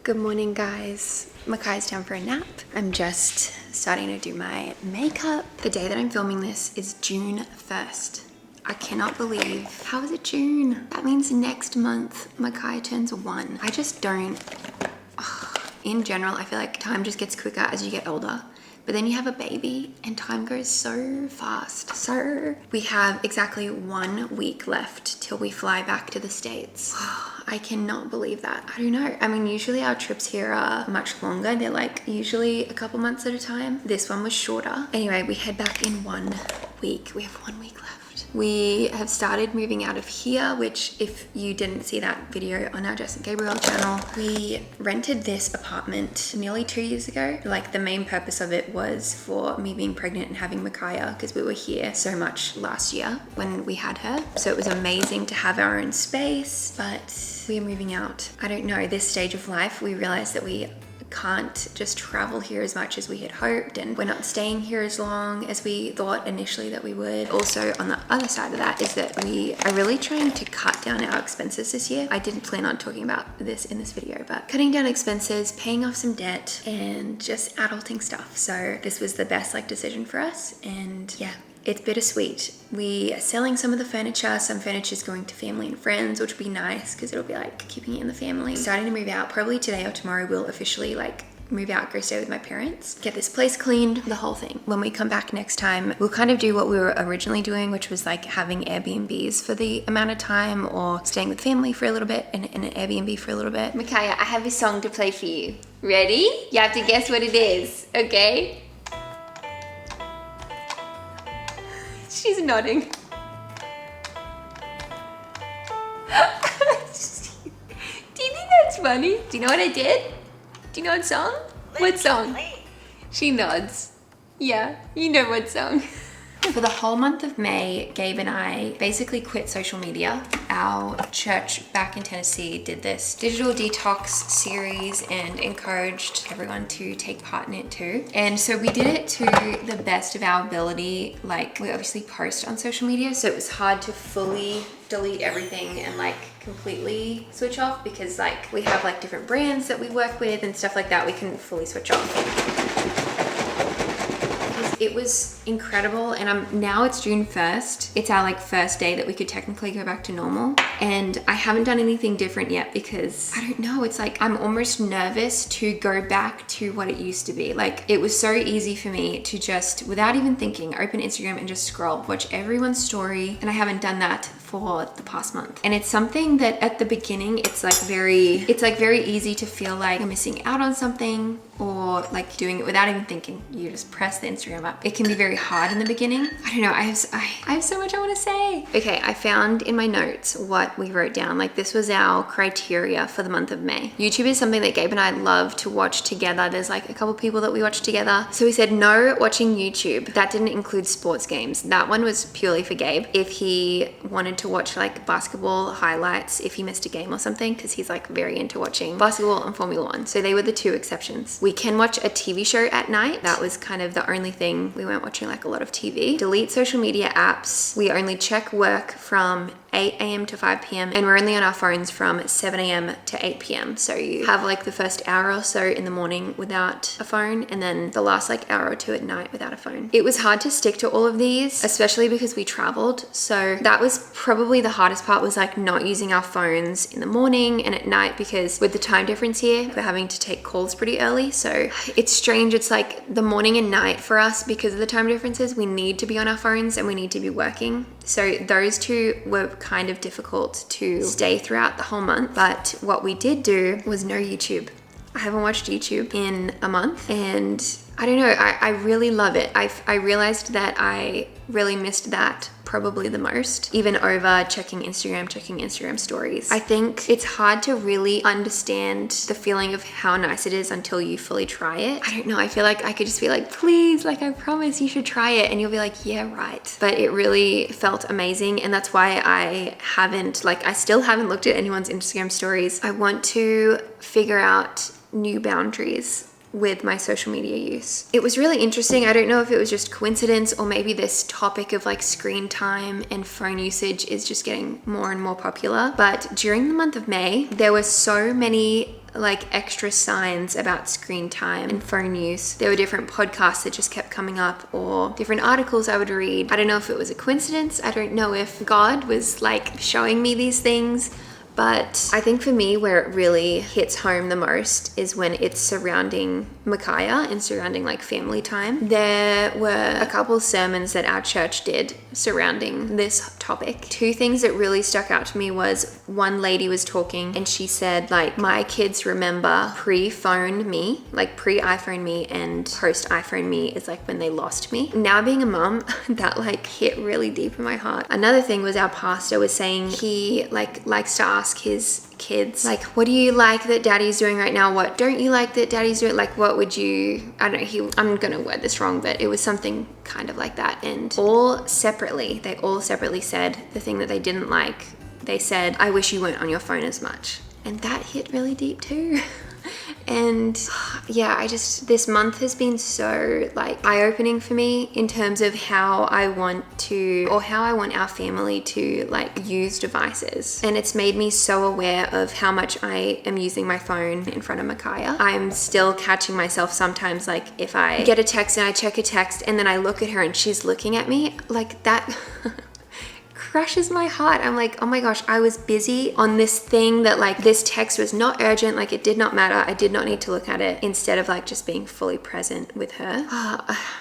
Good morning, guys. Makai's down for a nap. I'm just starting to do my makeup. The day that I'm filming this is June 1st. I cannot believe, how is it June? That means next month Makai turns 1. I just don't, in general, I feel like time just gets quicker as you get older. But then you have a baby and time goes so fast. So we have exactly 1 week left till we fly back to the States. I cannot believe that. I don't know. I mean, usually our trips here are much longer. They're like usually a couple months at a time. This one was shorter. Anyway, we head back in 1 week. We have 1 week left. We have started moving out of here, which if you didn't see that video on our Jess and Gabriel channel, we rented this apartment nearly 2 years ago. Like the main purpose of it was for me being pregnant and having Micaiah because we were here so much last year when we had her. So it was amazing to have our own space, but we are moving out. I don't know, this stage of life, we realized that we can't just travel here as much as we had hoped, and we're not staying here as long as we thought initially that we would. Also, on the other side of that is that we are really trying to cut down our expenses this year. I didn't plan on talking about this in this video, but cutting down expenses, paying off some debt, and just adulting stuff. So this was the best decision for us, and yeah, it's bittersweet. We are selling some of the furniture. Some furniture is going to family and friends, which will be nice because it'll be like keeping it in the family. Starting to move out. Probably today or tomorrow we'll officially move out, go stay with my parents, get this place cleaned, the whole thing. When we come back next time, we'll kind of do what we were originally doing, which was having Airbnbs for the amount of time or staying with family for a little bit and an Airbnb for a little bit. Micaiah, I have a song to play for you. Ready? You have to guess what it is, okay? She's nodding. Do you think that's funny? Do you know what I did? Do you know what song? What song? She nods. Yeah, you know what song. For the whole month of May, Gabe and I basically quit social media. Our church back in Tennessee did this digital detox series and encouraged everyone to take part in it too. And so we did it to the best of our ability. We obviously post on social media, so it was hard to fully delete everything and completely switch off because we have different brands that we work with and stuff like that. We couldn't fully switch off. It was incredible, and now it's June 1st. It's our first day that we could technically go back to normal, and I haven't done anything different yet because I don't know, it's I'm almost nervous to go back to what it used to be. It was so easy for me to just, without even thinking, open Instagram and just scroll, watch everyone's story, and I haven't done that for the past month. And it's something that at the beginning it's very easy to feel like you're missing out on something, or doing it without even thinking. You just press the Instagram up. It can be very hard in the beginning. I don't know, I have so much I want to say. Okay, I found in my notes what we wrote down. This was our criteria for the month of May. YouTube is something that Gabe and I love to watch together. There's a couple people that we watch together. So we said no watching YouTube. That didn't include sports games. That one was purely for Gabe. If he wanted to watch basketball highlights, if he missed a game or something, because he's very into watching basketball and Formula One. So they were the 2 exceptions. We can watch a TV show at night. That was kind of the only thing. We weren't watching a lot of TV. Delete social media apps. We only check work from 8 a.m. to 5 p.m. and we're only on our phones from 7 a.m. to 8 p.m. So you have the first hour or so in the morning without a phone, and then the last hour or 2 at night without a phone. It was hard to stick to all of these, especially because we traveled. So that was probably the hardest part, was not using our phones in the morning and at night, because with the time difference here, we're having to take calls pretty early. So it's strange. It's the morning and night for us because of the time differences. We need to be on our phones and we need to be working. So those 2 were kind of difficult to stay throughout the whole month. But what we did do was no YouTube. I haven't watched YouTube in a month, and I don't know, I really love it. I realized that I really missed that probably the most, even over checking Instagram stories. I think it's hard to really understand the feeling of how nice it is until you fully try it. I don't know, I feel I could just be please, I promise you should try it, and you'll be yeah, right. But it really felt amazing, and that's why I haven't, I still haven't looked at anyone's Instagram stories. I want to figure out new boundaries with my social media use. It was really interesting. I don't know if it was just coincidence or maybe this topic of like screen time and phone usage is just getting more and more popular. But during the month of May, there were so many like extra signs about screen time and phone use. There were different podcasts that just kept coming up or different articles I would read. I don't know if it was a coincidence. I don't know if God was like showing me these things. But I think for me, where it really hits home the most is when it's surrounding Micaiah and surrounding like family time. There were a couple of sermons that our church did surrounding this topic. Two things that really stuck out to me was one lady was talking and she said like, my kids remember pre-phone me, like pre-iPhone me and post-iPhone me is like when they lost me. Now being a mum, that like hit really deep in my heart. Another thing was our pastor was saying he like likes to ask his kids like, what do you like that daddy's doing right now? What don't you like that daddy's doing? Like, what would you, I don't know, I'm gonna word this wrong, but it was something kind of like that. And they all separately said the thing that they didn't like. They said, I wish you weren't on your phone as much. And that hit really deep too. And yeah, this month has been so like eye-opening for me in terms of how I want our family to like use devices. And it's made me so aware of how much I am using my phone in front of Micaiah. I'm still catching myself sometimes, like if I get a text and I check a text and then I look at her and she's looking at me, like that crushes my heart. I'm like, oh my gosh, I was busy on this thing that like this text was not urgent, like it did not matter. I did not need to look at it, instead of like just being fully present with her.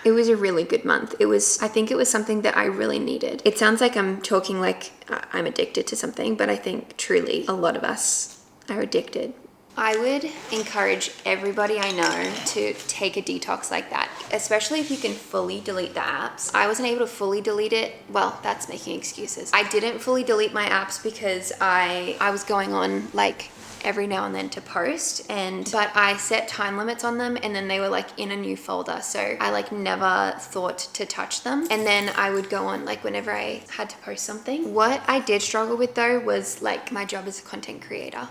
It was a really good month. I think it was something that I really needed. It sounds like I'm talking like I'm addicted to something, but I think truly a lot of us are addicted. I would encourage everybody I know to take a detox like that, especially if you can fully delete the apps. I wasn't able to fully delete it. Well, that's making excuses. I didn't fully delete my apps because I was going on like every now and then to post, but I set time limits on them and then they were like in a new folder, so I like never thought to touch them. And then I would go on like whenever I had to post something. What I did struggle with though was like my job as a content creator.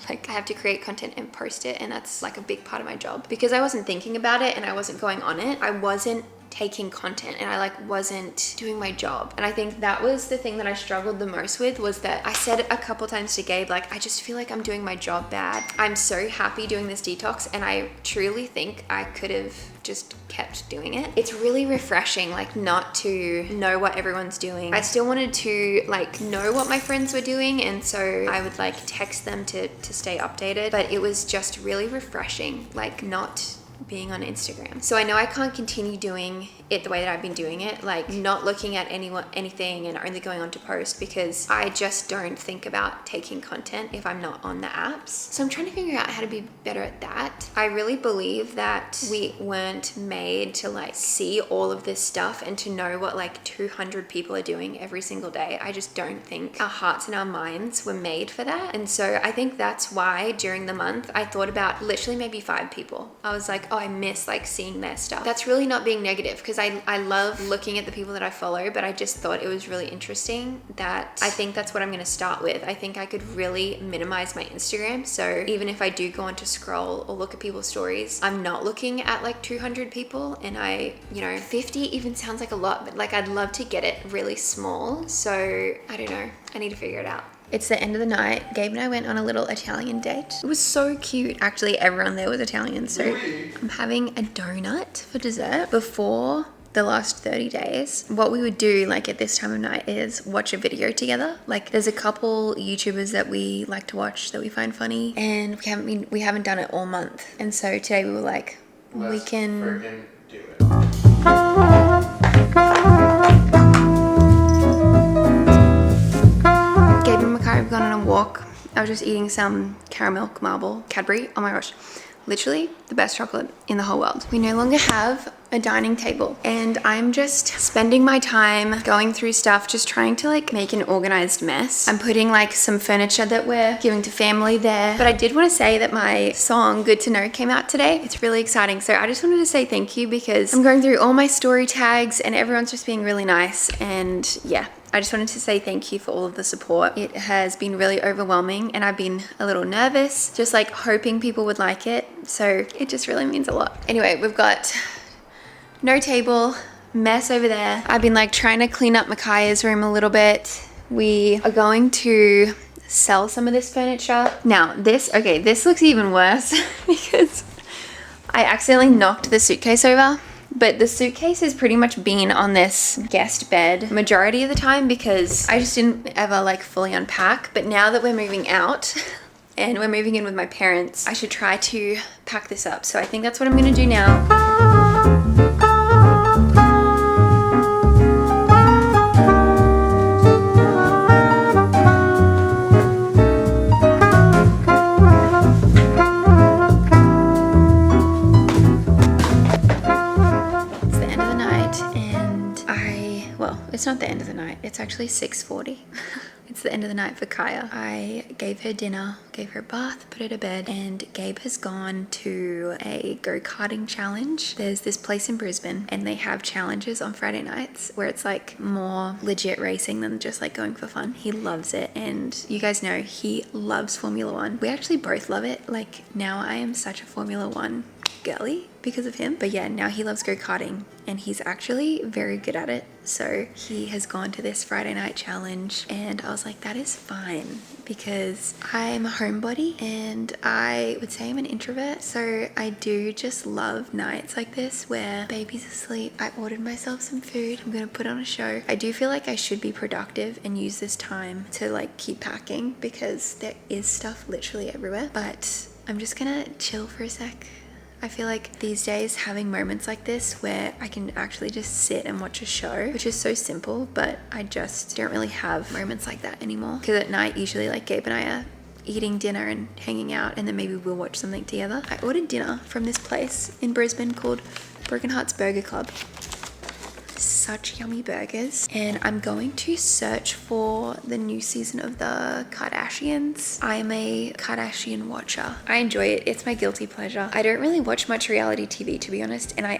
Like I have to create content and post it, and that's like a big part of my job. Because I wasn't thinking about it and I wasn't going on it, I wasn't taking content and I like wasn't doing my job. And I think that was the thing that I struggled the most with, was that I said a couple times to Gabe, like, I just feel like I'm doing my job bad. I'm so happy doing this detox and I truly think I could have just kept doing it. It's really refreshing, like not to know what everyone's doing. I still wanted to like know what my friends were doing, and so I would like text them to stay updated, but it was just really refreshing, like not being on Instagram. So I know I can't continue doing it the way that I've been doing it, like not looking at anything and only going on to post, because I just don't think about taking content if I'm not on the apps. So I'm trying to figure out how to be better at that. I really believe that we weren't made to like see all of this stuff and to know what like 200 people are doing every single day. I just don't think our hearts and our minds were made for that. And so I think that's why during the month I thought about literally maybe 5 people. I was like, oh, I miss like seeing their stuff. That's really not being negative, because I love looking at the people that I follow, but I just thought it was really interesting that I think that's what I'm going to start with. I think I could really minimize my Instagram. So even if I do go on to scroll or look at people's stories, I'm not looking at like 200 people, and 50 even sounds like a lot, but like I'd love to get it really small. So I don't know. I need to figure it out. It's the end of the night. Gabe and I went on a little Italian date. It was so cute. Actually, everyone there was Italian. So I'm having a donut for dessert. Before the last 30 days, what we would do like at this time of night is watch a video together. Like there's a couple YouTubers that we like to watch that we find funny, and we haven't done it all month. And so today we were like, we can freaking do it. I've gone on a walk. I was just eating some caramel marble Cadbury. Oh my gosh, literally the best chocolate in the whole world. We no longer have a dining table, and I'm just spending my time going through stuff, just trying to like make an organized mess. I'm putting like some furniture that we're giving to family there. But I did want to say that my song Good to Know came out today. It's really exciting. So I just wanted to say thank you, because I'm going through all my story tags and everyone's just being really nice. And yeah, I just wanted to say thank you for all of the support. It has been really overwhelming and I've been a little nervous, just like hoping people would like it. So it just really means a lot. Anyway, we've got no table, mess over there. I've been like trying to clean up Micaiah's room a little bit. We are going to sell some of this furniture. Now this looks even worse because I accidentally knocked the suitcase over. But the suitcase has pretty much been on this guest bed majority of the time because I just didn't ever like fully unpack. But now that we're moving out and we're moving in with my parents, I should try to pack this up. So I think that's what I'm gonna do now. It's not the end of the night. It's actually 6:40. It's the end of the night for Kaya. I gave her dinner, gave her a bath, put her to bed, and Gabe has gone to a go-karting challenge. There's this place in Brisbane and they have challenges on Friday nights where it's like more legit racing than just like going for fun. He loves it, and you guys know he loves Formula One. We actually both love it. Like now I am such a Formula One girly because of him. But yeah, now he loves go-karting and he's actually very good at it. So he has gone to this Friday night challenge and I was like, that is fine because I'm a homebody and I would say I'm an introvert. So I do just love nights like this where baby's asleep. I ordered myself some food. I'm gonna put on a show. I do feel like I should be productive and use this time to like keep packing because there is stuff literally everywhere, but I'm just gonna chill for a sec. I feel like these days having moments like this where I can actually just sit and watch a show, which is so simple, but I just don't really have moments like that anymore. Because at night, usually like Gabe and I are eating dinner and hanging out and then maybe we'll watch something together. I ordered dinner from this place in Brisbane called Broken Hearts Burger Club. Such yummy burgers, and I'm going to search for the new season of the Kardashians. I am a Kardashian watcher. I enjoy it. It's my guilty pleasure. I don't really watch much reality TV, to be honest, and I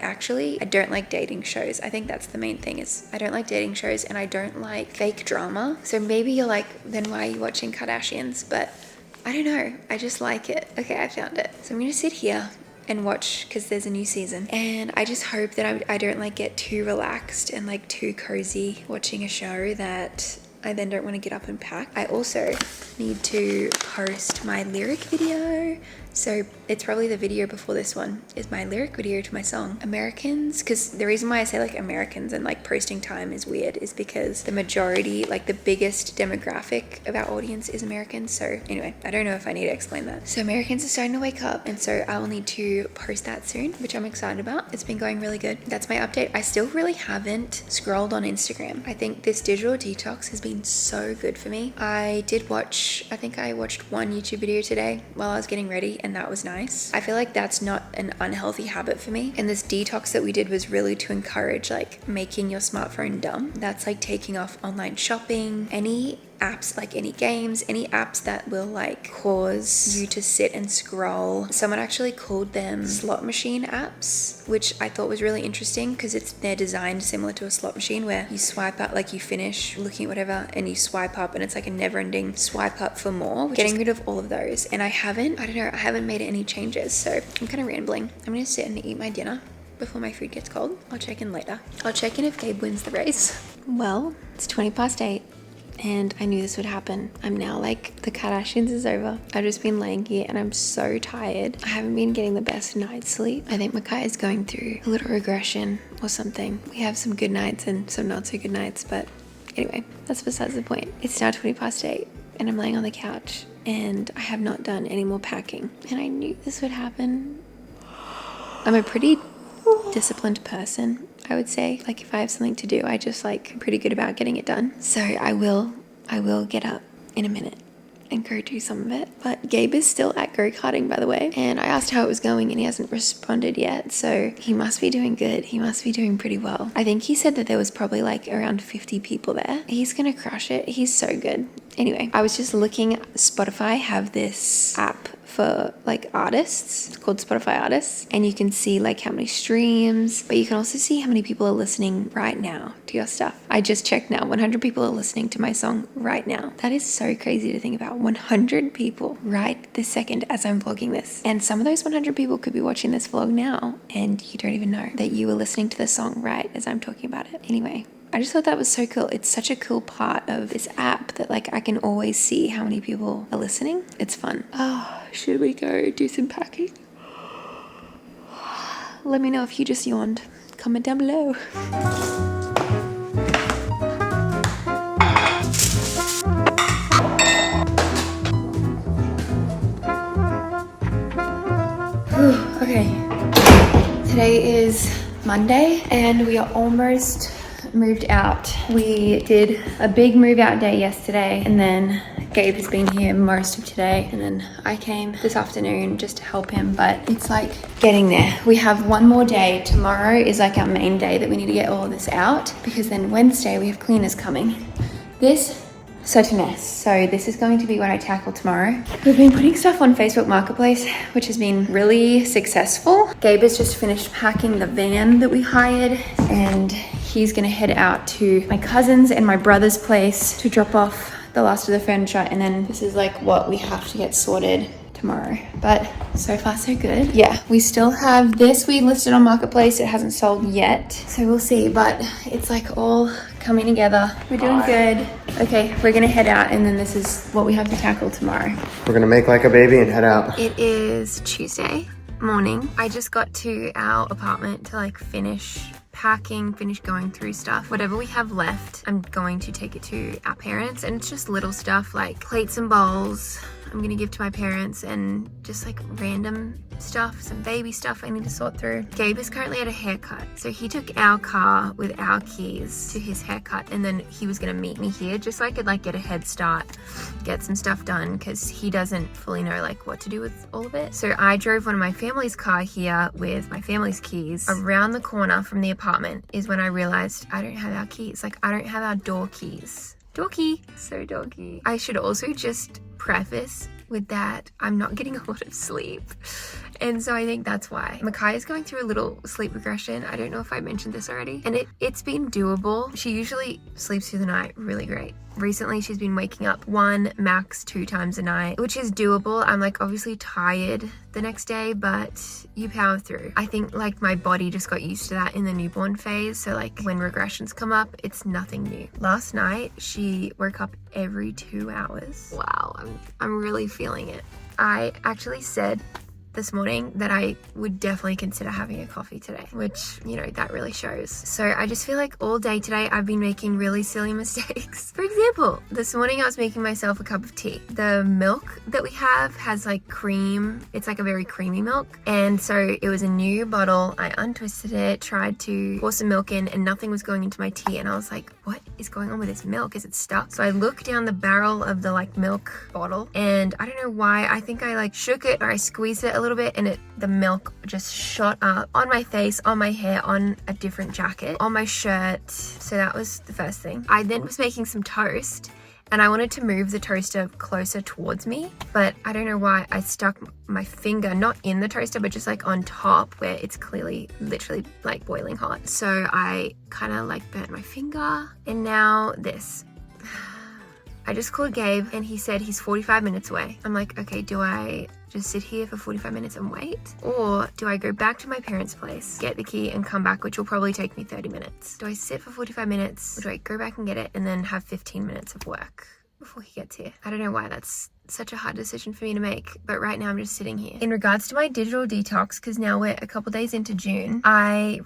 don't like dating shows. I think that's the main thing, is I don't like dating shows and I don't like fake drama. So maybe you're like, then why are you watching Kardashians? But I don't know, I just like it. Okay, I found it. So I'm gonna sit here and watch because there's a new season, and I just hope that I don't like get too relaxed and like too cozy watching a show that I then don't want to get up and pack. I also need to post my lyric video. So it's probably the video before this one is my lyric video to my song Americans, because the reason why I say like Americans and like posting time is weird is because the majority, like the biggest demographic of our audience is Americans. So anyway, I don't know if I need to explain that. So Americans are starting to wake up, and so I will need to post that soon, which I'm excited about. It's been going really good. That's my update. I still really haven't scrolled on Instagram. I think this digital detox has been so good for me. I think I watched one YouTube video today while I was getting ready, and that was nice. I feel like that's not an unhealthy habit for me. And this detox that we did was really to encourage like making your smartphone dumb. That's like taking off online shopping, any apps, like any games, any apps that will like cause you to sit and scroll. Someone actually called them slot machine apps, which I thought was really interesting because they're designed similar to a slot machine where you swipe up, like you finish looking at whatever and you swipe up and it's like a never-ending swipe up for more. Getting rid of all of those, and I haven't made any changes, so I'm kind of rambling. I'm gonna sit and eat my dinner before my food gets cold. I'll check in later. I'll check in if Gabe wins the race. Well, it's 8:20 and I knew this would happen. I'm now like, the Kardashians is over. I've just been laying here and I'm so tired. I haven't been getting the best night's sleep. I think Micaiah is going through a little regression or something. We have some good nights and some not so good nights, but anyway, that's besides the point. It's now 8:20 and I'm laying on the couch and I have not done any more packing, and I knew this would happen. I'm a pretty disciplined person, I would say. Like if I have something to do, I just like pretty good about getting it done. So I will get up in a minute and go do some of it. But Gabe is still at go-karting, by the way, and I asked how it was going and he hasn't responded yet, so he must be doing good. He must be doing pretty well. I think he said that there was probably like around 50 people there. He's gonna crush it. He's so good. Anyway, I was just looking, Spotify have this app for like artists. It's called Spotify Artists, and you can see like how many streams, but you can also see how many people are listening right now to your stuff. I just checked now, 100 people are listening to my song right now. That is so crazy to think about. 100 people right this second as I'm vlogging this, and some of those 100 people could be watching this vlog now and you don't even know that you were listening to the song right as I'm talking about it. Anyway, I just thought that was so cool. It's such a cool part of this app that like I can always see how many people are listening. It's fun. Oh, should we go do some packing? Let me know if you just yawned. Comment down below. Okay, today is Monday and we are almost moved out. We did a big move out day yesterday, and then Gabe has been here most of today, and then I came this afternoon just to help him, but it's like getting there. We have one more day. Tomorrow is like our main day that we need to get all of this out, because then Wednesday we have cleaners coming. Such a mess. So this is going to be what I tackle tomorrow. We've been putting stuff on Facebook Marketplace, which has been really successful. Gabe has just finished packing the van that we hired, and he's gonna head out to my cousin's and my brother's place to drop off the last of the furniture, and then this is like what we have to get sorted tomorrow. But so far so good. Yeah, we still have this we listed on Marketplace. It hasn't sold yet, so we'll see, but it's like all coming together. We're doing good. Okay, we're gonna head out, and then this is what we have to tackle tomorrow. We're gonna make like a baby and head out. It is Tuesday morning. I just got to our apartment to like finish packing, finish going through stuff. Whatever we have left, I'm going to take it to our parents, and it's just little stuff like plates and bowls I'm gonna give to my parents, and just like random stuff, some baby stuff I need to sort through. Gabe is currently at a haircut, so he took our car with our keys to his haircut, and then he was gonna meet me here just so I could like get a head start, get some stuff done, because he doesn't fully know like what to do with all of it. So I drove one of my family's car here with my family's keys. Around the corner from the apartment is when I realized I don't have our keys. Like, I don't have our door keys. Door key, so dorky. I should also just preface with that I'm not getting a lot of sleep, and so I think that's why. Makai is going through a little sleep regression. I don't know if I mentioned this already, and it's been doable. She usually sleeps through the night really great. Recently she's been waking up 1, max 2 times a night, which is doable. I'm like obviously tired the next day, but you power through. I think like my body just got used to that in the newborn phase, so like when regressions come up, it's nothing new. Last night she woke up every 2 hours. Wow, I'm really feeling it. I actually said this morning that I would definitely consider having a coffee today, which, you know, that really shows. So I just feel like all day today I've been making really silly mistakes. For example, this morning I was making myself a cup of tea. The milk that we have has like cream. It's like a very creamy milk, and so it was a new bottle. I untwisted it, tried to pour some milk in, and nothing was going into my tea, and I was like, what is going on with this milk? Is it stuck? So I looked down the barrel of the like milk bottle, and I don't know why, I think I like shook it or I squeezed it a little bit, and the milk just shot up on my face, on my hair, on a different jacket, on my shirt. So that was the first thing. I then was making some toast, and I wanted to move the toaster closer towards me, but I don't know why I stuck my finger not in the toaster, but just like on top where it's clearly literally like boiling hot. So I kind of like burnt my finger, and now this. I just called Gabe, and he said he's 45 minutes away. I'm like, okay, do I just sit here for 45 minutes and wait? Or do I go back to my parents' place, get the key, and come back, which will probably take me 30 minutes? Do I sit for 45 minutes, or do I go back and get it and then have 15 minutes of work before he gets here? I don't know why that's such a hard decision for me to make, but right now I'm just sitting here. In regards to my digital detox, because now we're a couple days into June, a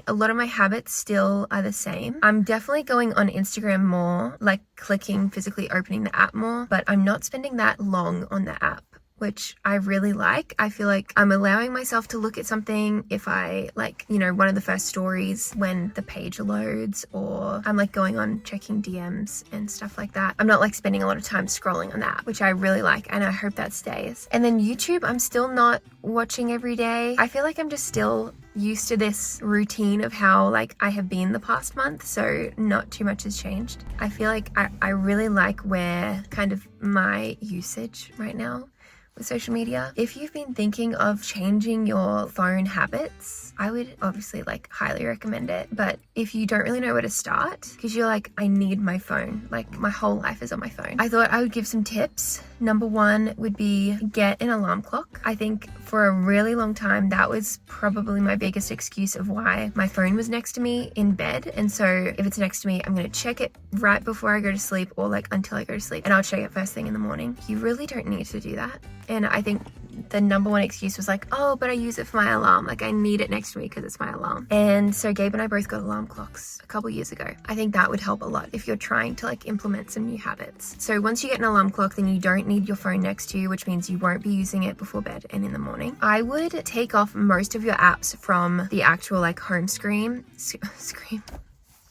lot of my habits still are the same. I'm definitely going on Instagram more, like clicking, physically opening the app more, but I'm not spending that long on the app, which I really like. I feel like I'm allowing myself to look at something if I like, you know, one of the first stories when the page loads, or I'm like going on checking DMs and stuff like that. I'm not like spending a lot of time scrolling on that, which I really like, and I hope that stays. And then YouTube, I'm still not watching every day. I feel like I'm just still used to this routine of how like I have been the past month, so not too much has changed. I feel like I really like where kind of my usage right now with social media. If you've been thinking of changing your phone habits, I would obviously like highly recommend it. But if you don't really know where to start, because you're like, I need my phone, like my whole life is on my phone, I thought I would give some tips. Number one would be get an alarm clock. I think for a really long time, that was probably my biggest excuse of why my phone was next to me in bed. And so if it's next to me, I'm going to check it right before I go to sleep or like until I go to sleep, and I'll check it first thing in the morning. You really don't need to do that. And I think the number one excuse was like, oh, but I use it for my alarm. Like I need it next to me because it's my alarm. And so Gabe and I both got alarm clocks a couple years ago. I think that would help a lot if you're trying to like implement some new habits. So once you get an alarm clock, then you don't need your phone next to you, which means you won't be using it before bed and in the morning. I would take off most of your apps from the actual like home screen.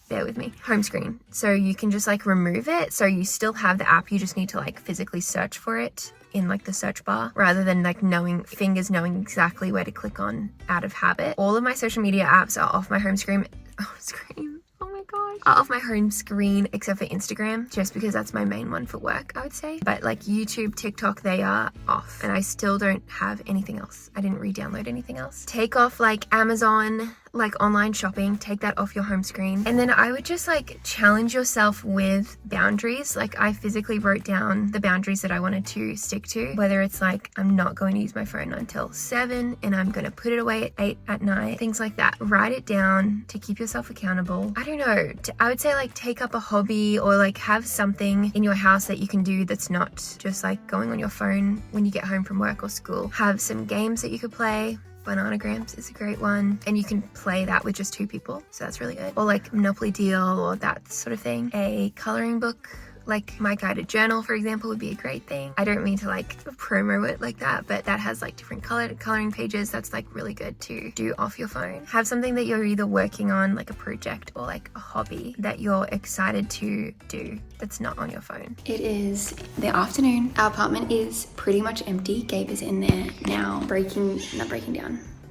Bear with me. Home screen. So you can just like remove it. So you still have the app. You just need to like physically search for it in like the search bar rather than like knowing exactly where to click on out of habit. All of my social media apps are off my home screen. Oh my gosh. Are off my home screen except for Instagram, just because that's my main one for work, I would say. But like YouTube, TikTok, they are off, and I still don't have anything else. I didn't re-download anything else. Take off like Amazon, like online shopping, take that off your home screen. And then I would just like challenge yourself with boundaries. Like I physically wrote down the boundaries that I wanted to stick to, whether it's like I'm not going to use my phone until 7 and I'm going to put it away at 8 at night, things like that. Write it down to keep yourself accountable. I don't know, I would say like take up a hobby or like have something in your house that you can do that's not just like going on your phone when you get home from work or school. Have some games that you could play. Bananagrams is a great one, and you can play that with just 2 people, so that's really good. Or like Monopoly Deal or that sort of thing. A coloring book, like My Guided Journal, for example, would be a great thing. I don't mean to like promo it like that, but that has like different coloring pages. That's like really good to do off your phone. Have something that you're either working on, like a project or like a hobby that you're excited to do that's not on your phone. It is the afternoon. Our apartment is pretty much empty. Gabe is in there now,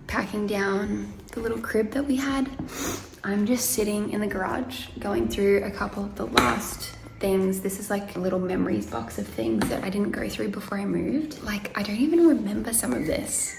packing down the little crib that we had. I'm just sitting in the garage going through a couple of the last things. This is like a little memories box of things that I didn't go through before I moved. Like I don't even remember some of this.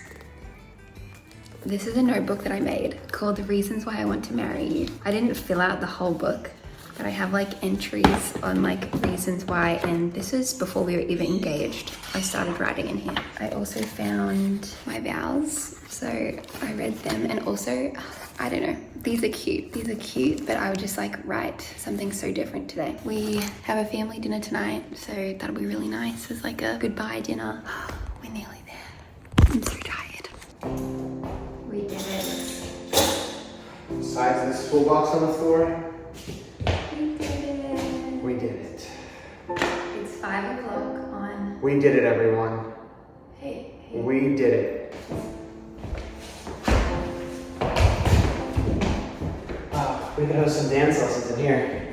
This is a notebook that I made called The Reasons Why I Want to Marry You. I didn't fill out the whole book, but I have like entries on like reasons why, and this is before we were even engaged. I started writing in here. I also found my vows, so I read them, and also, I don't know, these are cute, but I would just like write something so different today. We have a family dinner tonight, so that'll be really nice as like a goodbye dinner. We're nearly there. I'm so tired. We did it. Besides this toolbox on the floor, we did it. It's 5 o'clock on. We did it, everyone. Hey. We did it. We could have some dance lessons in here.